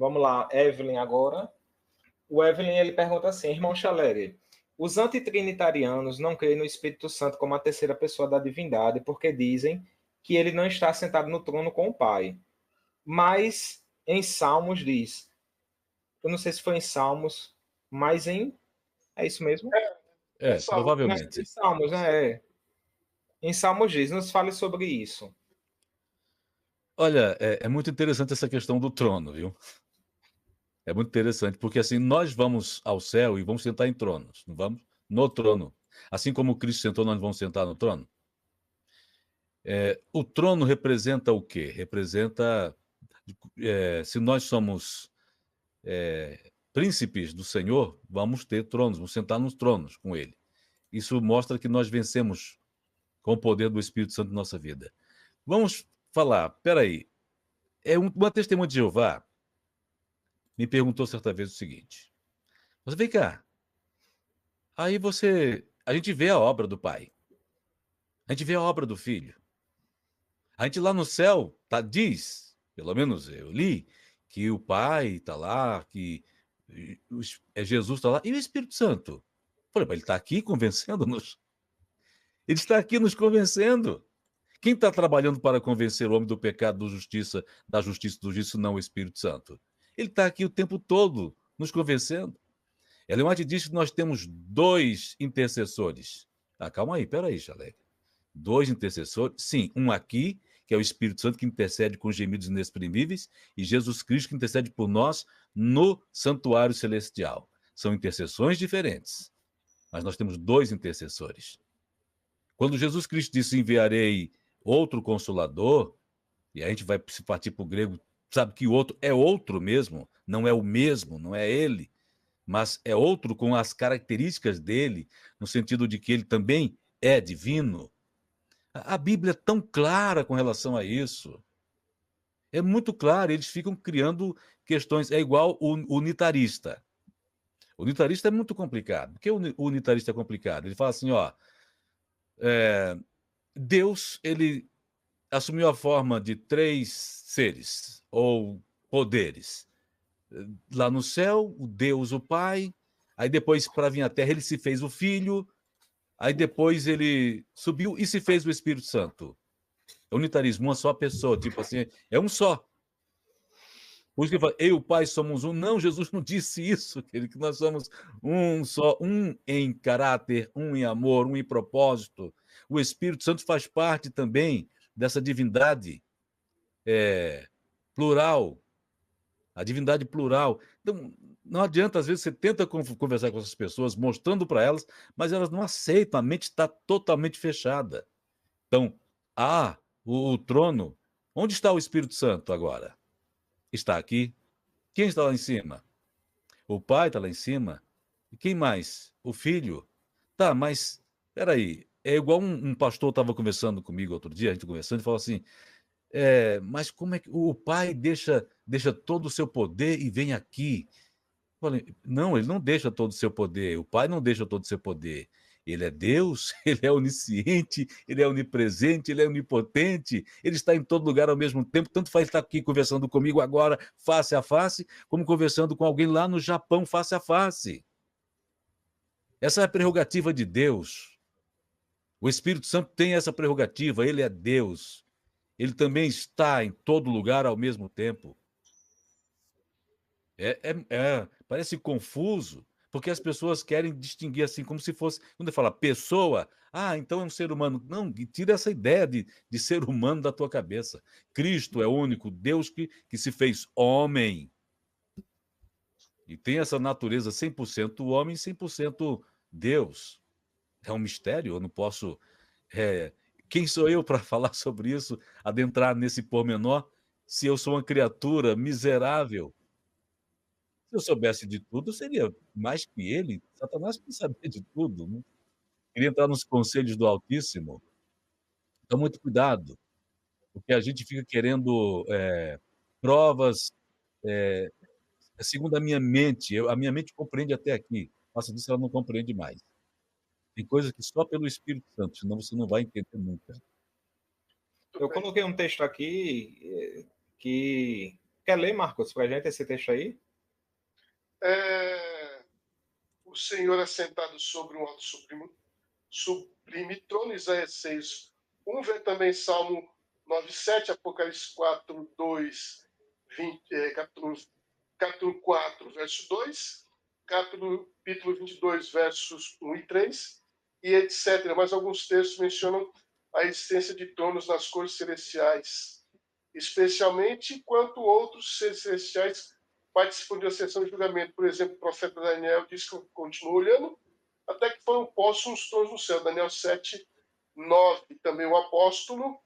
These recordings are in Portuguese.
Vamos lá, Evelyn agora. O Evelyn ele pergunta assim, irmão Chaleri, os antitrinitarianos não creem no Espírito Santo como a terceira pessoa da divindade porque dizem que ele não está sentado no trono com o Pai. Mas em Salmos diz, eu não sei se foi em Salmos, mas é isso mesmo? Provavelmente. Em Salmos, né? Em Salmos diz, nos fale sobre isso. Olha, é muito interessante essa questão do trono, viu? É muito interessante, porque assim, nós vamos ao céu e vamos sentar em tronos, não vamos? No trono. Assim como Cristo sentou, nós vamos sentar no trono. O trono representa o quê? Representa, se nós somos príncipes do Senhor, vamos ter tronos, vamos sentar nos tronos com Ele. Isso mostra que nós vencemos com o poder do Espírito Santo na nossa vida. Vamos falar, peraí, uma testemunha de Jeová me perguntou certa vez o seguinte, você vem cá, aí a gente vê a obra do Pai, a gente vê a obra do Filho, a gente lá no céu diz, pelo menos eu li, que o Pai está lá, que Jesus está lá, e o Espírito Santo? Falei, ele está aqui convencendo-nos, ele está aqui nos convencendo. Quem está trabalhando para convencer o homem do pecado, da justiça do juízo, não o Espírito Santo? Ele está aqui o tempo todo nos convencendo. Ellen White diz que nós temos dois intercessores. Calma aí, peraí, Chaleca. Dois intercessores? Sim, um aqui, que é o Espírito Santo, que intercede com gemidos inexprimíveis, e Jesus Cristo, que intercede por nós no santuário celestial. São intercessões diferentes, mas nós temos dois intercessores. Quando Jesus Cristo disse, enviarei outro Consolador, e a gente vai se partir para o grego, sabe que o outro é outro mesmo, não é o mesmo, não é ele, mas é outro com as características dele, no sentido de que ele também é divino. A Bíblia é tão clara com relação a isso. É muito claro, eles ficam criando questões. É igual o unitarista. O unitarista é muito complicado. Por que o unitarista é complicado? Ele fala assim, ó, Deus, ele assumiu a forma de três seres, ou poderes. Lá no céu, o Deus, o Pai, aí depois, para vir à Terra, ele se fez o Filho, aí depois ele subiu e se fez o Espírito Santo. É unitarismo, uma só pessoa, tipo assim, é um só. Por isso que ele fala, eu e o Pai somos um. Não, Jesus não disse isso, que nós somos um só, um em caráter, um em amor, um em propósito. O Espírito Santo faz parte também dessa divindade plural, a divindade plural. Então, não adianta, às vezes, você tenta conversar com essas pessoas, mostrando para elas, mas elas não aceitam, a mente está totalmente fechada. Então, o trono, onde está o Espírito Santo agora? Está aqui. Quem está lá em cima? O Pai está lá em cima. E quem mais? O Filho. Tá, mas, peraí, é igual um pastor estava conversando comigo outro dia, a gente conversando, e falou assim, mas como é que o Pai deixa todo o seu poder e vem aqui? Falei, não, ele não deixa todo o seu poder, o Pai não deixa todo o seu poder. Ele é Deus, ele é onisciente, ele é onipresente, ele é onipotente, ele está em todo lugar ao mesmo tempo, tanto faz estar aqui conversando comigo agora, face a face, como conversando com alguém lá no Japão, face a face. Essa é a prerrogativa de Deus. O Espírito Santo tem essa prerrogativa, ele é Deus. Ele também está em todo lugar ao mesmo tempo. Parece confuso, porque as pessoas querem distinguir assim, como se fosse. Quando fala pessoa, então é um ser humano. Não, tira essa ideia de ser humano da tua cabeça. Cristo é o único Deus que se fez homem. E tem essa natureza 100% homem, 100% Deus. É um mistério, eu não posso. Quem sou eu para falar sobre isso, adentrar nesse pormenor, se eu sou uma criatura miserável? Se eu soubesse de tudo, eu seria mais que ele. Satanás quer saber de tudo, né? Queria entrar nos conselhos do Altíssimo. Então, muito cuidado, porque a gente fica querendo provas, segundo a minha mente. A minha mente compreende até aqui. Passa disso, ela não compreende mais. Tem coisas que só pelo Espírito Santo, senão você não vai entender nunca. Eu coloquei um texto aqui que Quer ler, Marcos, para a gente esse texto aí? O Senhor assentado sobre um alto sublime trono, Isaías 6, 1, vê também Salmo 9:7, Apocalipse 4, 2, 20, capítulo 4, verso 2, capítulo 22, versos 1 e 3, e etc. Mas alguns textos mencionam a existência de tronos nas cores celestiais, especialmente quanto outros seres celestiais participam de uma sessão de julgamento. Por exemplo, o profeta Daniel diz que continua olhando até que foram postos uns tronos no céu. Daniel 7, 9. Também o apóstolo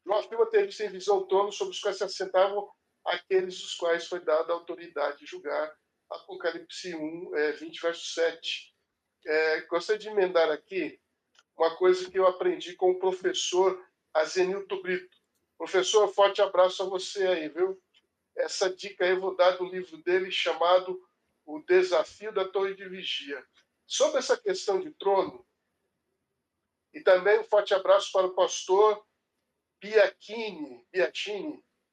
João afirma ter visto em visão tronos sobre os quais se assentavam aqueles dos quais foi dada a autoridade de julgar. Apocalipse 1, 20, verso 7. Gostaria de emendar aqui uma coisa que eu aprendi com o professor Azenilton Brito. Professor, forte abraço a você aí, viu? Essa dica aí eu vou dar do livro dele chamado O Desafio da Torre de Vigia. Sobre essa questão de trono, e também um forte abraço para o pastor Bianchini.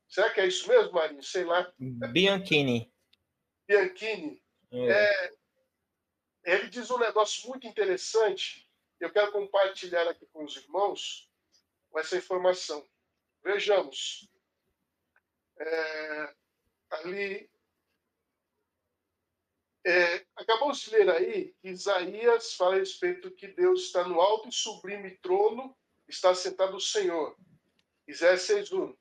Será que é isso mesmo, Marinho? Sei lá. Bianchini. Bianchini. Ele diz um negócio muito interessante. Eu quero compartilhar aqui com os irmãos essa informação. Vejamos. Ali. Acabamos de ler aí que Isaías fala a respeito que Deus está no alto e sublime trono, está sentado o Senhor. Isaías 6:1.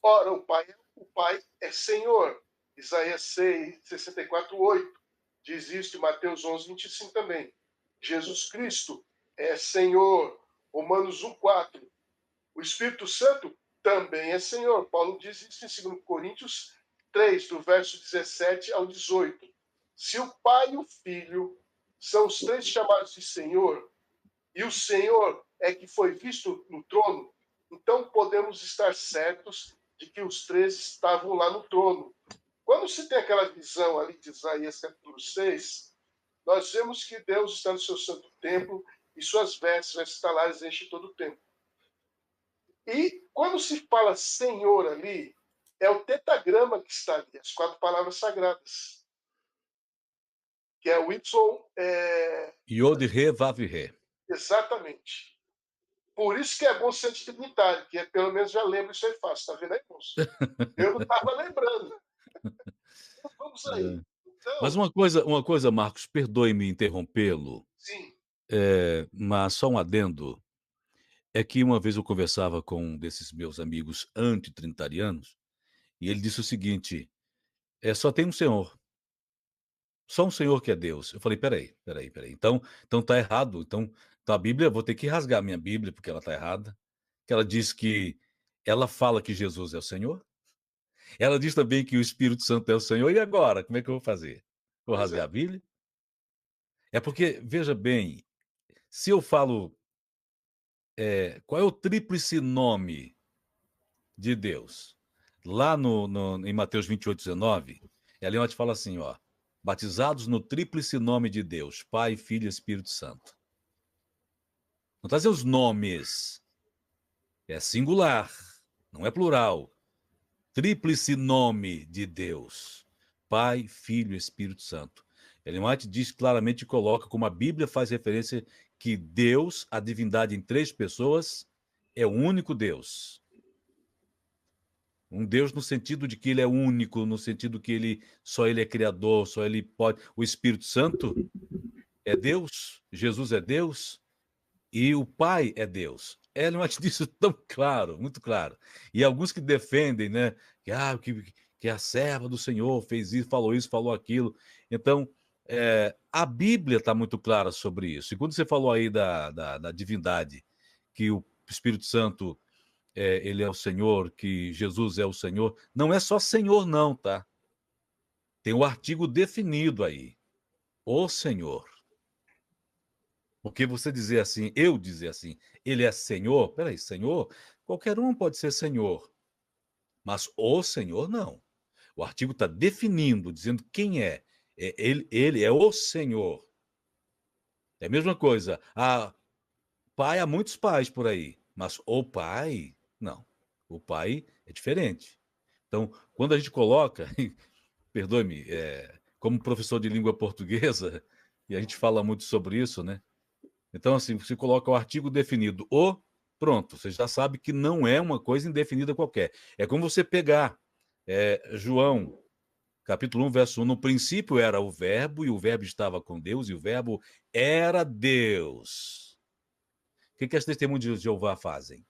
Ora, o Pai é Senhor. Isaías 6, 64:8. Diz isso em Mateus 11:25 também. Jesus Cristo é Senhor. Romanos 1:4. O Espírito Santo também é Senhor. Paulo diz isso em 2 Coríntios 3, do verso 17 ao 18. Se o Pai e o Filho são os três chamados de Senhor, e o Senhor é que foi visto no trono, então podemos estar certos de que os três estavam lá no trono. Quando se tem aquela visão ali de Isaías capítulo 6, nós vemos que Deus está no seu santo templo e suas vestes estalares enchem todo o templo. E quando se fala Senhor ali, é o tetagrama que está ali, as 4 palavras sagradas. Que é o Y. Yod, Re, Vav, Re. Exatamente. Por isso que é bom ser trinitário, que pelo menos já lembra isso aí fácil, tá vendo aí, moço? Eu não estava lembrando. Então, vamos aí. Então, Mas uma coisa, Marcos, perdoe-me interrompê-lo, sim. mas só um adendo, é que uma vez eu conversava com um desses meus amigos antitrinitarianos, e ele disse o seguinte: só tem um Senhor. Só um Senhor que é Deus. Eu falei: "Espera aí. Então tá errado. Então a Bíblia, vou ter que rasgar a minha Bíblia, porque ela tá errada, que ela diz que ela fala que Jesus é o Senhor, ela diz também que o Espírito Santo é o Senhor, e agora, como é que eu vou fazer? Vou Pois rasgar é. a Bíblia?" É porque, veja bem, se eu falo, qual é o tríplice nome de Deus? Lá em Mateus 28:19, Ellen White fala assim, ó: "Batizados no tríplice nome de Deus, Pai, Filho e Espírito Santo." Não está dizendo os nomes, é singular, não é plural. Tríplice nome de Deus, Pai, Filho e Espírito Santo. Ellen White diz claramente, coloca como a Bíblia faz referência que Deus, a divindade em 3 pessoas, é o único Deus. Um Deus no sentido de que ele é único, no sentido que só ele é criador, só ele pode. O Espírito Santo é Deus, Jesus é Deus e o Pai é Deus. Ellen White disse tão claro, muito claro. E alguns que defendem, né, que a serva do Senhor fez isso, falou aquilo. Então, a Bíblia está muito clara sobre isso. E quando você falou aí da divindade, que o Espírito Santo ele é o Senhor, que Jesus é o Senhor. Não é só Senhor, não, tá? Tem o artigo definido aí. O Senhor. Porque você dizer assim, eu dizer assim, ele é Senhor, peraí, Senhor, qualquer um pode ser Senhor. Mas o Senhor, não. O artigo está definindo, dizendo quem é. Ele é o Senhor. É a mesma coisa. Pai, há muitos pais por aí, mas o Pai, não. O Pai é diferente. Então, quando a gente coloca, perdoe-me, como professor de língua portuguesa, e a gente fala muito sobre isso, né? Então, assim, você coloca o artigo definido o, pronto, você já sabe que não é uma coisa indefinida qualquer. É como você pegar João, capítulo 1, verso 1, no princípio era o verbo, e o verbo estava com Deus, e o verbo era Deus. O que as testemunhas de Jeová fazem?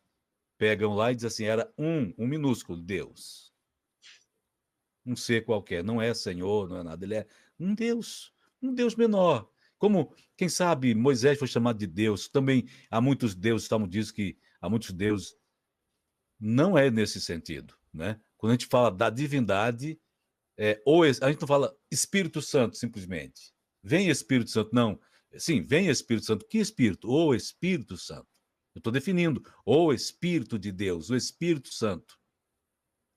Pegam lá e dizem assim, era um minúsculo, Deus. Um ser qualquer, não é Senhor, não é nada, ele é um Deus menor. Como, quem sabe, Moisés foi chamado de Deus, também há muitos deuses, estamos diz que há muitos deuses, não é nesse sentido, né? Quando a gente fala da divindade, a gente não fala Espírito Santo, simplesmente. Vem Espírito Santo, não. Sim, vem Espírito Santo. Que Espírito? O Espírito Santo. Eu estou definindo. O Espírito de Deus, o Espírito Santo.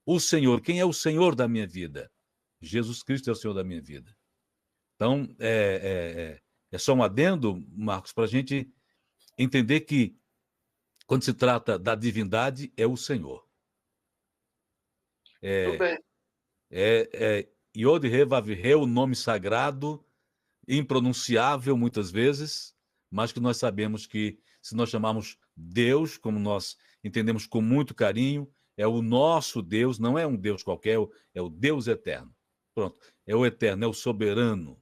O Senhor. Quem é o Senhor da minha vida? Jesus Cristo é o Senhor da minha vida. Então, é só um adendo, Marcos, para a gente entender que, quando se trata da divindade, é o Senhor. Tudo bem. Yod-He Vav-He, o nome sagrado, impronunciável muitas vezes, mas que nós sabemos que, se nós chamarmos Deus, como nós entendemos com muito carinho, é o nosso Deus, não é um Deus qualquer, é o Deus eterno. Pronto, é o eterno, é o soberano.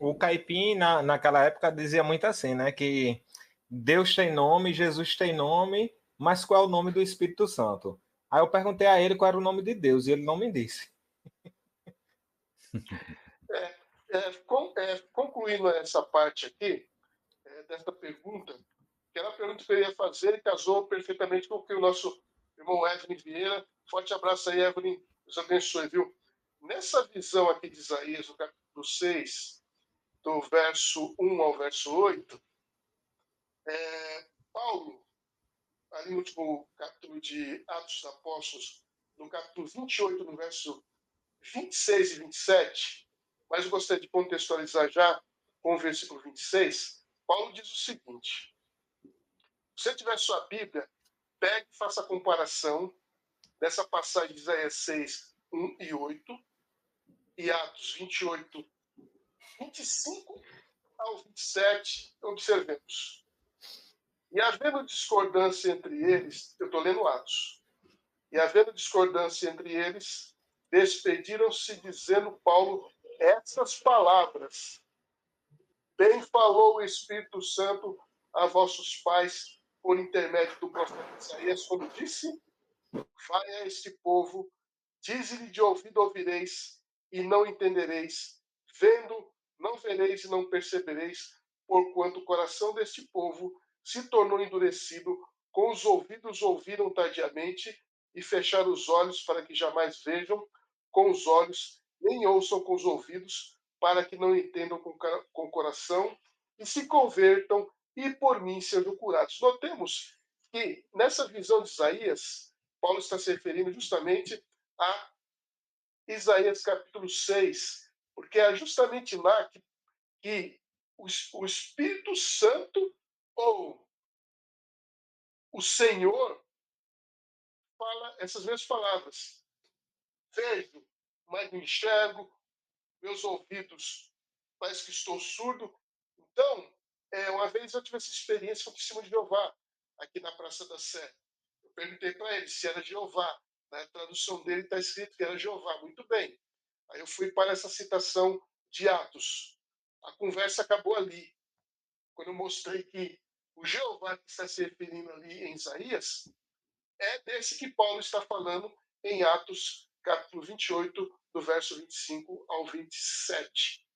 O Caipim, naquela época, dizia muito assim, né? Que Deus tem nome, Jesus tem nome, mas qual é o nome do Espírito Santo? Aí eu perguntei a ele qual era o nome de Deus e ele não me disse. Concluindo essa parte aqui, desta pergunta, que era a pergunta que eu ia fazer e casou perfeitamente com o que o nosso irmão Evelyn Vieira. Forte abraço aí, Evelyn. Deus abençoe, viu? Nessa visão aqui de Isaías, no capítulo 6, do verso 1 ao verso 8, Paulo, ali no último capítulo de Atos dos Apóstolos, no capítulo 28, no verso 26 e 27, mas eu gostaria de contextualizar já com o versículo 26, Paulo diz o seguinte: se você tiver sua Bíblia, pegue e faça a comparação dessa passagem de Isaías 6, 1 e 8, e Atos 28, 25 ao 27, observemos. E havendo discordância entre eles, eu estou lendo Atos, e havendo discordância entre eles, despediram-se dizendo Paulo essas palavras: bem falou o Espírito Santo a vossos pais por intermédio do profeta Isaías, quando disse: vai a este povo, dize-lhe de ouvido ouvireis e não entendereis, vendo não vereis e não percebereis, porquanto o coração deste povo se tornou endurecido, com os ouvidos ouviram tardiamente e fecharam os olhos para que jamais vejam com os olhos, nem ouçam com os ouvidos, para que não entendam com o coração e se convertam e por mim sejam curados. Notemos que nessa visão de Isaías, Paulo está se referindo justamente a Isaías capítulo 6, porque é justamente lá que o Espírito Santo ou o Senhor fala essas mesmas palavras. Vejo, mas não enxergo, meus ouvidos parece que estou surdo. Então, uma vez eu tive essa experiência com o testemunho de Jeová, aqui na Praça da Sé. Eu perguntei para ele se era Jeová. Na tradução dele está escrito que era Jeová. Muito bem. Aí eu fui para essa citação de Atos. A conversa acabou ali. Quando eu mostrei que o Jeová que está se referindo ali em Isaías é desse que Paulo está falando em Atos, capítulo 28, do verso 25 ao 27.